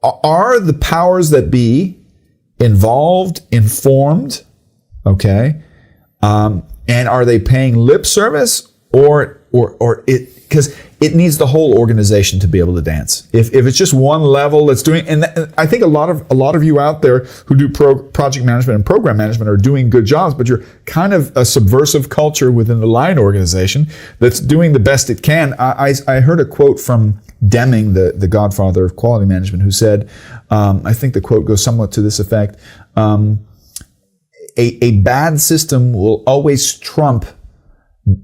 are the powers that be involved, informed, okay, and are they paying lip service, or it, because it needs the whole organization to be able to dance. If it's just one level that's doing, and I think a lot of you out there who do project management and program management are doing good jobs, but you're kind of a subversive culture within the line organization that's doing the best it can. I heard a quote from Deming, the godfather of quality management, who said, I think the quote goes somewhat to this effect, a bad system will always trump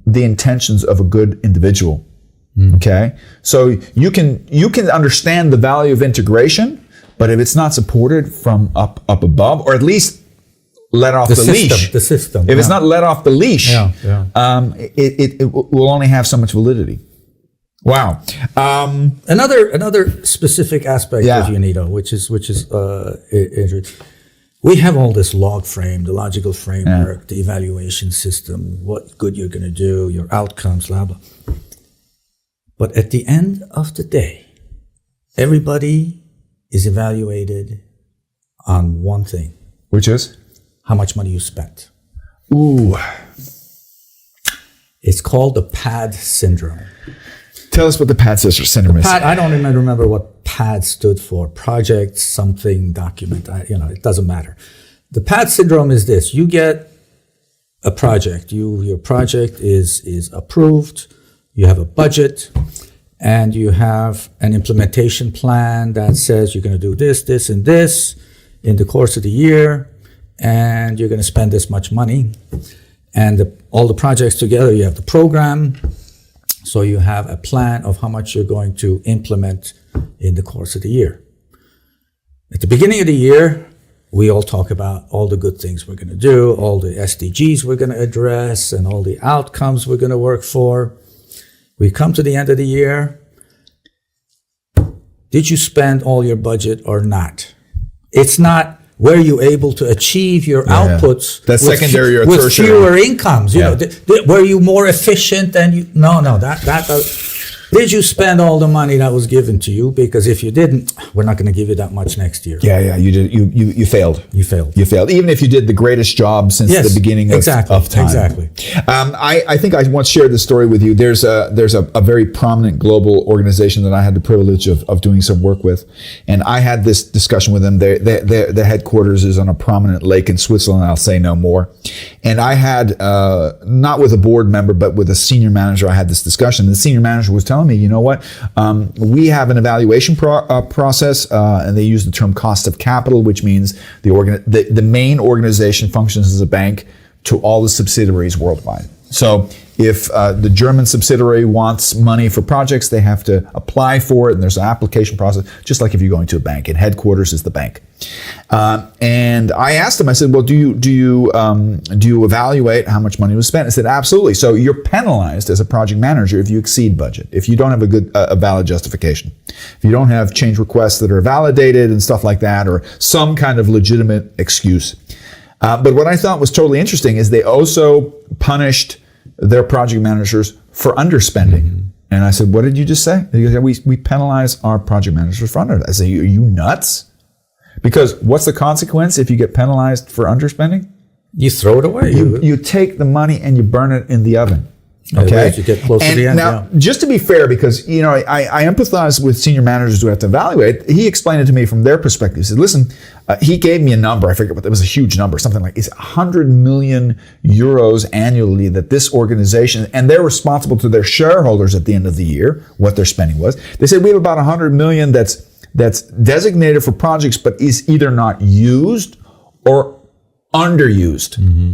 the intentions of a good individual. Okay, so you can understand the value of integration, but if it's not supported from up above, or at least let off the leash, the system. If it's not let off the leash, it will only have so much validity. Wow. Another specific aspect of UNIDO, which is interesting. We have all this log frame, the logical framework, the evaluation system, what good you're going to do, your outcomes, blah blah. But at the end of the day, everybody is evaluated on one thing. Which is? How much money you spent. Ooh. It's called the PAD syndrome. Tell us what the PAD syndrome is. I don't even remember what PAD stood for. Project something document. It doesn't matter. The PAD syndrome is this. You get a project. Your project is approved. You have a budget, and you have an implementation plan that says you're going to do this, this, and this in the course of the year, and you're going to spend this much money. And all the projects together, you have the program, so you have a plan of how much you're going to implement in the course of the year. At the beginning of the year, we all talk about all the good things we're going to do, all the SDGs we're going to address, and all the outcomes we're going to work for. We come to the end of the year. Did you spend all your budget or not? It's not were you able to achieve your outputs that's secondary or with tertiary. Fewer incomes. Were you more efficient than you? No. Did you spend all the money that was given to you? Because if you didn't, we're not going to give you that much next year. Yeah, you did. You failed. You failed. You failed, even if you did the greatest job since the beginning of time. Exactly. I think I once shared this story with you. There's a very prominent global organization that I had the privilege of doing some work with, and I had this discussion with them. Their headquarters is on a prominent lake in Switzerland. I'll say no more. And I had not with a board member, but with a senior manager. I had this discussion. The senior manager was telling me, you know what? We have an evaluation process, and they use the term cost of capital, which means the main organization functions as a bank to all the subsidiaries worldwide. So if the German subsidiary wants money for projects, they have to apply for it, and there's an application process, just like if you're going to a bank. And headquarters is the bank. And I asked him, I said, well, do you evaluate how much money was spent? I said, absolutely. So you're penalized as a project manager if you exceed budget, if you don't have a valid justification, if you don't have change requests that are validated and stuff like that, or some kind of legitimate excuse. But what I thought was totally interesting is they also punished their project managers for underspending. Mm-hmm. And I said, what did you just say? He goes, we penalize our project managers for underspending. I said, are you nuts? Because what's the consequence if you get penalized for underspending? You throw it away. You take the money and you burn it in the oven. Okay. As you get close to the end. Now, just to be fair, because I empathize with senior managers who have to evaluate. He explained it to me from their perspective. He said, "Listen, he gave me a number. I forget what it was. A huge number, something like it's 100 million euros annually that this organization, and they're responsible to their shareholders at the end of the year what their spending was. They said we have about 100 million that's designated for projects, but is either not used or underused." Mm-hmm.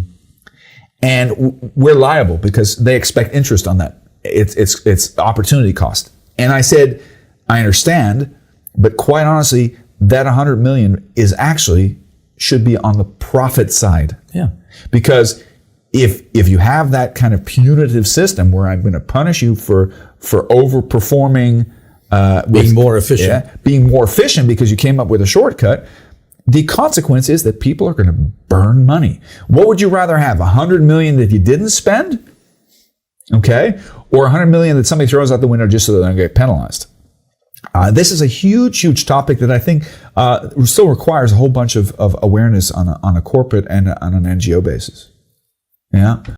And we're liable because they expect interest on that. It's opportunity cost. And I said, I understand, but quite honestly, that 100 million should be on the profit side. Yeah. Because if you have that kind of punitive system where I'm going to punish you for overperforming, being more efficient because you came up with a shortcut, the consequence is that people are going to burn money. What would you rather have? 100 million that you didn't spend? Okay? Or 100 million that somebody throws out the window just so they don't get penalized? This is a huge topic that I think still requires a whole bunch of awareness on a corporate and on an NGO basis. Yeah.